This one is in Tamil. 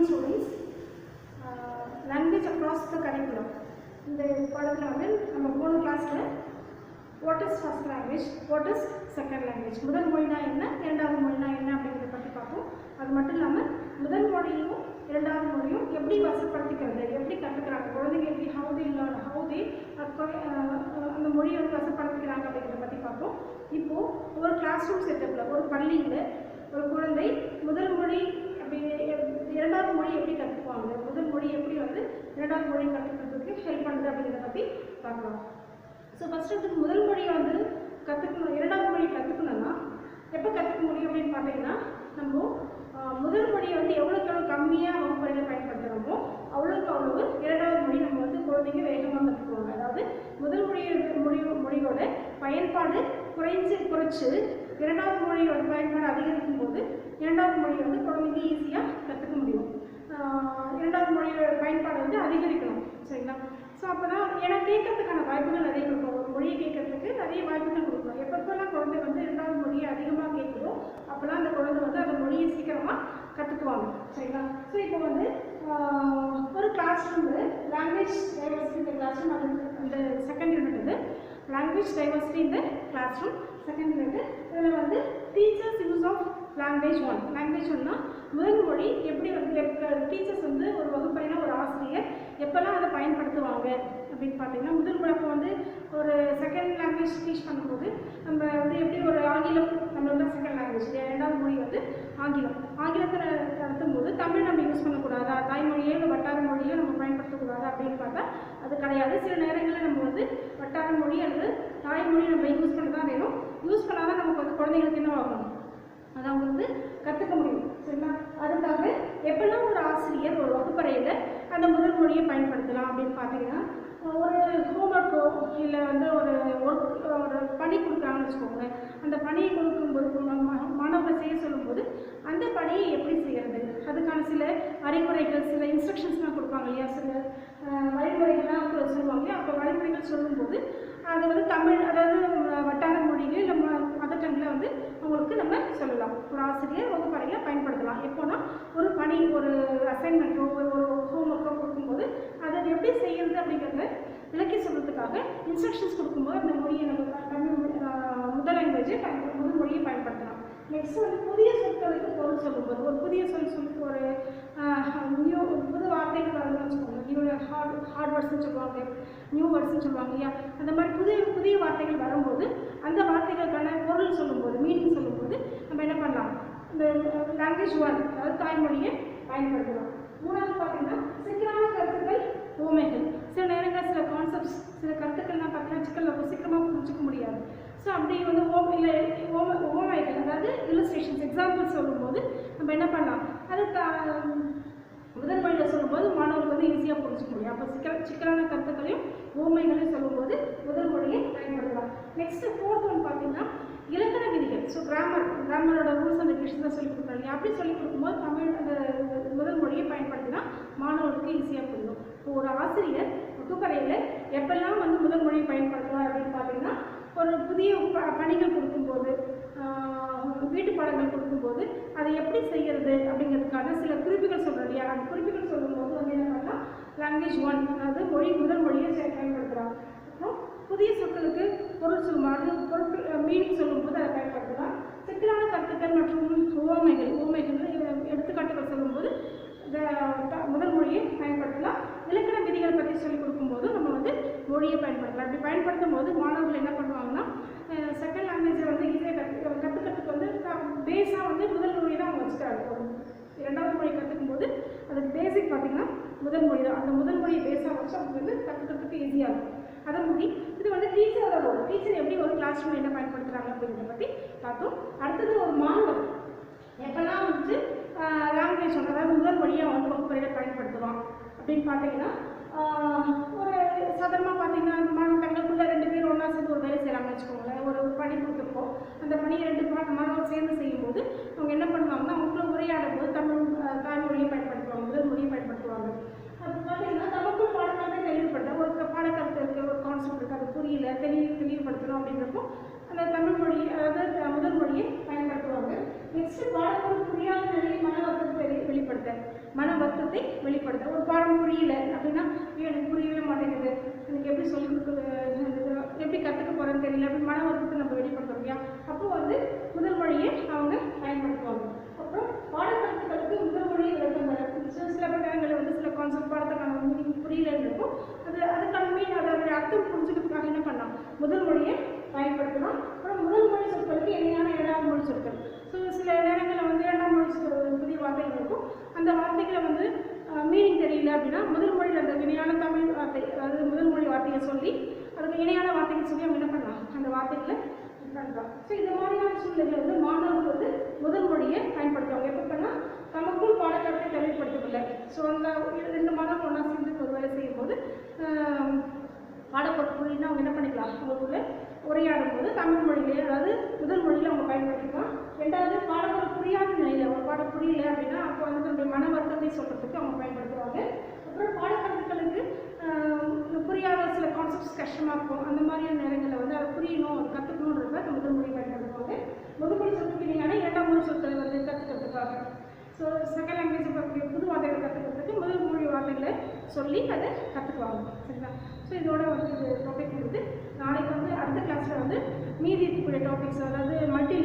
evening students. Language across the curriculum. இந்த பாடத்தில் வந்து நம்ம 3 கிளாஸில் what is first language, what is second language, முதல் மொழினா என்ன, இரண்டாவது மொழினா என்ன அப்படிங்கிறத பற்றி பார்ப்போம். அது மட்டும் இல்லாமல் முதல் மொழியும் இரண்டாவது மொழியும் எப்படி வசப்படுத்திக்கிறது, எப்படி கற்றுக்கிறாங்க குழந்தைங்க, எப்படி how they learn, how they அந்த மொழியை வந்து வசப்படுத்திக்கிறாங்க அப்படிங்கிறத பற்றி பார்ப்போம். இப்போது ஒரு கிளாஸ் ரூம் செட்டப்பில் ஒரு பள்ளியில் ஒரு குழந்தை முதல் மொழி அப்படி இரண்டாவது மொழி எப்படி கற்றுக்குவாங்க, முதல் மொழி எப்படி வந்து இரண்டாவது மொழி கற்றுக்கிறதுக்கு ஹெல்ப் பண்ணுது அப்படிங்கிறத பற்றி பார்க்கலாம். ஸோ ஃபஸ்ட்டு வந்து முதல் மொழியை வந்து கற்றுக்கணும், இரண்டாவது மொழி கற்றுக்கணும்னா எப்போ கற்றுக்க முடியும் அப்படின்னு பார்த்தீங்கன்னா, நம்ம முதல் மொழியை வந்து எவ்வளோக்கு எவ்வளோ கம்மியாக வகுப்பறையில் பயன்படுத்துகிறோமோ அவ்வளோக்கு அவ்வளவு இரண்டாவது மொழி நம்ம வந்து குழந்தைங்க வேகமாக கற்றுக்குவாங்க. அதாவது முதல் மொழியோட பயன்பாடு குறைச்சு இரண்டாவது மொழியோட பயன்பாடு அதிகரிக்கும் போது இரண்டாவது மொழியை வந்து குழந்தைங்க ஈஸியாக கற்றுக்க முடியும். இரண்டாவது மொழியோட பயன்பாடு வந்து அதிகரிக்கணும், சரிங்களா? ஸோ அப்போ தான் ஏன்னா கேட்கறதுக்கான வாய்ப்புகள் நிறைய கொடுக்கும், ஒரு மொழியை கேட்கறதுக்கு நிறைய வாய்ப்புகள் கொடுக்கும். எப்பப்போல்லாம் குழந்தை வந்து இரண்டாவது மொழியை அதிகமாக கேட்குதோ அப்போல்லாம் அந்த குழந்தை வந்து அந்த மொழியை சீக்கிரமாக கற்றுக்குவாங்க, சரிங்களா? ஸோ இப்போ வந்து ஒரு கிளாஸ் ரூமில் லாங்குவேஜ் டைவர்சிட்டி இந்த கிளாஸ் ரூம், அது அந்த செகண்ட் யூனிட் இது லாங்குவேஜ் டைவர்சிட்டி இந்த கிளாஸ் ரூம் செகண்ட் யூனிட். இதில் வந்து teachers use of language one. Language ஒன்னா முதல் மொழி எப்படி வந்து டீச்சர்ஸ் வந்து ஒரு வகுப்பறையில் ஒரு ஆசிரியர் எப்போல்லாம் அதை பயன்படுத்துவாங்க அப்படின்னு பார்த்தீங்கன்னா, முதல் மொழி அப்போ வந்து ஒரு செகண்ட் லாங்குவேஜ் டீச் பண்ணும்போது நம்ம வந்து எப்படி ஒரு ஆங்கிலம் நம்மளோட செகண்ட் லாங்குவேஜ், இரண்டாவது மொழி வந்து ஆங்கிலத்தில் நடத்தும் போது தமிழ் நம்ம யூஸ் பண்ணக்கூடாதா, தாய்மொழியோ இல்லை வட்டார மொழியோ நம்ம பயன்படுத்தக்கூடாது அப்படின்னு பார்த்தா அது கிடையாது. சில நேரங்களில் நம்ம வந்து வட்டார மொழி அல்லது தாய்மொழி நம்ம யூஸ் பண்ண தான் வேணும். யூஸ் பண்ணால் தான் நமக்கு வந்து குழந்தைங்களுக்கு என்ன ஆகும், அதை அவங்க வந்து கற்றுக்க முடியும், சரிங்களா? அதுக்காக எப்பெல்லாம் ஒரு ஆசிரியர் ஒரு வகுப்பறையில் அந்த முதல் மொழியை பயன்படுத்தலாம் அப்படின்னு பார்த்தீங்கன்னா, ஒரு ஹோம்ஒர்க்கோ இல்லை வந்து ஒரு பணி கொடுக்குறாங்கன்னு வச்சுக்கோங்க. அந்த பணியை கொடுக்கும்போது மாணவர்கள் செய்ய சொல்லும்போது அந்த பணியை எப்படி செய்கிறது, அதுக்கான சில அறிவுரைகள், சில இன்ஸ்ட்ரக்ஷன்ஸ்லாம் கொடுப்பாங்க இல்லையா, சில வழிமுறைகள்லாம் சொல்லுவாங்க. அப்போ வழிமுறைகள் சொல்லும்போது அது வந்து தமிழ், அதாவது வட்டார மொழியில இல்லை மதர் டங்கில் வந்து அவங்களுக்கு நம்ம சொல்லலாம். ஒரு ஆசிரியர் வகுப்பறையில் பயன்படுத்தலாம். எப்போனா ஒரு பணி, ஒரு அசைன்மெண்ட்டோ ஒரு ஹோம்ஒர்க்கோ கொடுக்கும்போது அதை எப்படி செய்கிறது அப்படிங்கிறத விளக்கி சொல்கிறதுக்காக இன்ஸ்ட்ரக்ஷன்ஸ் கொடுக்கும்போது அந்த மொழியை நம்ம தமிழ் முதல் லாங்குவேஜை முதல் மொழியை பயன்படுத்தலாம். நெக்ஸ்ட் வந்து புதிய சொற்களுக்கு பொருள் சொல்லும்போது ஒரு புதிய சொல்லுக்கு ஒரு புது வார்த்தைகள் வருதுன்னு வச்சுக்கோங்க. நியூ ஹார்ட் வேர்ட்ஸ்ன்னு சொல்லுவாங்க, நியூ வேர்ட்ஸ்ன்னு சொல்லுவாங்க இல்லையா. அந்த மாதிரி புதிய வார்த்தைகள் வரும்போது அந்த வார்த்தைகளுக்கான பொருள் சொல்லும்போது, மீனிங் சொல்லும்போது நம்ம என்ன பண்ணலாம், இந்த லாங்குவேஜ் ஒன் அதாவது தாய்மொழியை பயன்படுத்தலாம். மூணாவது பார்த்தீங்கன்னா சிக்கலான கருத்துக்கள், ஓமைகள். சில நேரங்களில் சில கான்செப்ட்ஸ், சில கருத்துக்கள்லாம் பார்த்தீங்கன்னா சிக்கலில் சீக்கிரமாக புரிஞ்சிக்க முடியாது. ஸோ அப்படி வந்து ஓமைகள், அதாவது இல்லுஸ்ட்ரேஷன்ஸ், எக்ஸாம்பிள்ஸ் சொல்லும்போது நம்ம என்ன பண்ணலாம், அது முதல் மொழியில் சொல்லும்போது மாணவர்கள் வந்து ஈஸியாக புரிஞ்சிக்க முடியும். அப்போ சிக்கலான கருத்துக்களையும் ஓமைகளையும் சொல்லும்போது முதல் மொழியை பயன்படுத்தலாம். நெக்ஸ்ட்டு ஃபோர்த் ஒன் பார்த்தீங்கன்னா இலக்கண விதிகள். ஸோ கிராமரோட ரூல்ஸ் அண்ட் ரெகுலேஷன் தான் சொல்லிக் கொடுக்குறாங்க. அப்படி சொல்லிக் கொடுக்கும்போது தமிழ் அந்த முதல் மொழியை பயன்படுத்தினா மாணவர்களுக்கு ஈஸியாக புரியும். இப்போ ஒரு ஆசிரியர் வகுப்பறையில் எப்பெல்லாம் வந்து முதல் மொழியை பயன்படுத்துவார் அப்படின்னு பார்த்தீங்கன்னா, ஒரு புதிய பணிகள் கொடுக்கும்போது, வீட்டு பாடங்கள் கொடுக்கும்போது அதை எப்படி செய்கிறது அப்படிங்கிறதுக்கான சில குறிப்புகள் சொல்கிறோம் இல்லையா. அந்த குறிப்புகள் சொல்லும்போது வந்து என்ன பண்ணலாம், லாங்குவேஜ் ஒன் அதாவது முதல் மொழியை பயன்படுத்தலாம். அப்புறம் புதிய சொற்களுக்கு பொருள் சொல்லும்போது மீனிங் சொல்லும்போது அதை பயன்படுத்தலாம். சிக்கலான கருத்துக்கள் மற்றும் ஓமைகள் எடுத்துக்காட்டுகள் சொல்லும்போது முதல் மொழியை பயன்படுத்தலாம். இலக்கண விதிகளை பற்றி சொல்லிக் கொடுக்கும்போது நம்ம வந்து மொழியை பயன்படுத்தலாம். அப்படி பயன்படுத்தும் போது மாணவர்கள் என்ன பண்ணுவாங்கன்னா, செகண்ட் லாங்குவேஜை வந்து ஈஸியாக கற்றுக்கிறதுக்கு வந்து பேஸாக வந்து முதல் மொழி தான் அவங்க வச்சுக்கிறாங்க. இரண்டாவது மொழி கற்றுக்கும் போது அதுக்கு பேசிக் பார்த்திங்கன்னா முதல் மொழி தான். அந்த முதல் மொழியை பேஸாக வச்சு அவங்க வந்து கற்றுக்கிறதுக்கு ஈஸியாக இருக்கும். அதை மாதிரி இது வந்து டீச்சரோட ரோல். டீச்சர் எப்படி ஒரு கிளாஸ் ரூம் என்ன பயன்படுத்துகிறாங்க அப்படிங்கிறத பற்றி பார்த்தோம். அடுத்தது ஒரு மாணவர் எப்போல்லாம் வந்து லாங்குவேஜ் ஒன்று அதாவது முதல் மொழியாக வந்து வகுப்பறையில் பயன்படுத்துவான் அப்படின்னு பார்த்தீங்கன்னா, ஒரு சாதாரணமாக பார்த்தீங்கன்னா தங்களுக்குள்ள 2 பேர் ஒன்றா சேர்ந்து ஒரு வேலை செய்கிறாங்கன்னு வச்சுக்கோங்களேன். ஒரு பணி கொடுத்துருப்போம். அந்த பணியை 2 மாணவர் சேர்ந்து செய்யும்போது அவங்க என்ன பண்ணுவாங்கன்னா, அவங்களுக்குள்ள உரையாடும் போது தாய்மொழியை பயன்படுத்துவாங்க, முதல் மொழியை பயன்படுத்துவாங்க. அது பார்த்தீங்கன்னா நமக்குள் பாடக்காரத்தை தெளிவுபடுத்த ஒரு பாடக்கருத்து இருக்குது, ஒரு கான்செப்ட் இருக்குது, அது புரியல தெளிவுபடுத்தணும் அப்படின்றப்போ அந்த தமிழ் மொழி அதாவது முதல் மொழியை பயன்படுத்துவாங்க. நெக்ஸ்ட் பாடப்பொருள் புரியாத நிலையில் மன வருத்தத்தை வெளிப்படுத்த வெளிப்படுத்த. ஒரு பாடம் புரியல அப்படின்னா எனக்கு புரியவே மாட்டேங்குது, எனக்கு எப்படி சொல்லி கொடுக்குறது, எப்படி கற்றுக்க போகிறேன்னு தெரியல அப்படின்னு மன வருத்தத்தை நம்ம வெளிப்படுத்துறோம் இல்லையா. அப்போ வந்து முதல் மொழியை அவங்க பயன்படுத்துவாங்க. அப்புறம் பாடக்கருத்துக்களுக்கு முதல் மொழியை விளக்கம் தர சில நேரங்களில் வந்து சில கான்செப்ட் பாடத்துக்கான மீனிங் புரியலன்னு இருக்கும். அதுக்கான மீன் அதோடைய அர்த்தம் புரிஞ்சுக்கிறதுக்காக என்ன பண்ணலாம், முதல் மொழியை பயன்படுத்தலாம். அப்புறம் முதல் மொழி சொற்களுக்கு இணையான இரண்டாம் மொழி சொற்கள். ஸோ சில நேரங்களில் வந்து இரண்டாம் மொழி புதிய வார்த்தைகள் இருக்கும். அந்த வார்த்தைகளை வந்து மீனிங் தெரியல அப்படின்னா முதல் மொழியில் அந்த இணையான தமிழ் வார்த்தை, அதாவது முதல் மொழி வார்த்தையை சொல்லி அதுக்கு இணையான வார்த்தைகள் சொல்லி அவங்க என்ன பண்ணலாம், அந்த வார்த்தைகளை பண்ணலாம். ஸோ இந்த மாதிரியான சூழ்நிலைகள் வந்து மாணவர்கள் வந்து முதல் மொழியை பயன்படுத்துவாங்க. எப்படின்னா தமக்குள் பாடக்கருத்தை தெளிவுபடுத்தவில்லை. ஸோ அந்த 2 மாணவர்கள் ஒன்றா சேர்ந்து ஒரு வேலை செய்யும்போது பாடப்பொருள் புரியுன்னா அவங்க என்ன பண்ணிக்கலாம், அவங்களுக்குள்ள உரையாடும் போது தமிழ் மொழியிலேயே, அதாவது முதல் மொழியில் அவங்க பயன்படுத்திக்கலாம். ரெண்டாவது பாடப்பொருள் புரியாத நிலையில் ஒரு பாடம் புரியல அப்படின்னா அப்போ வந்து தன்னுடைய மன வருத்தத்தை சொல்கிறதுக்கு அவங்க பயன்படுத்துவாங்க. அப்புறம் பாடக்கருத்துக்களுக்கு புரியாத சில கான்செப்ட்ஸ் கஷ்டமாக இருக்கும். அந்த மாதிரியான நேரங்களில் வந்து அதை புரியணும், அது கற்றுக்கணுன்றத முதல் மொழி பயன்படுத்துவாங்க. முதல் மொழி சொற்களுக்கு இணையான இரண்டாம் மொழி சொற்களை வந்து கற்றுக்கிறதுக்காக, ஸோ செகண்ட் லாங்குவேஜ் பற்றிய புது வார்த்தைகளை கற்றுக்கிறதுக்கு முதல் மொழி வார்த்தைகளை சொல்லி அதை கற்றுக்குவாங்க. சரிங்களா. ஸோ இதோட வந்து இது டாபிக் இருக்குது. நாளைக்கு வந்து அடுத்த கிளாஸில் வந்து மீதி இருக்கக்கூடிய டாபிக்ஸ், அதாவது மல்டி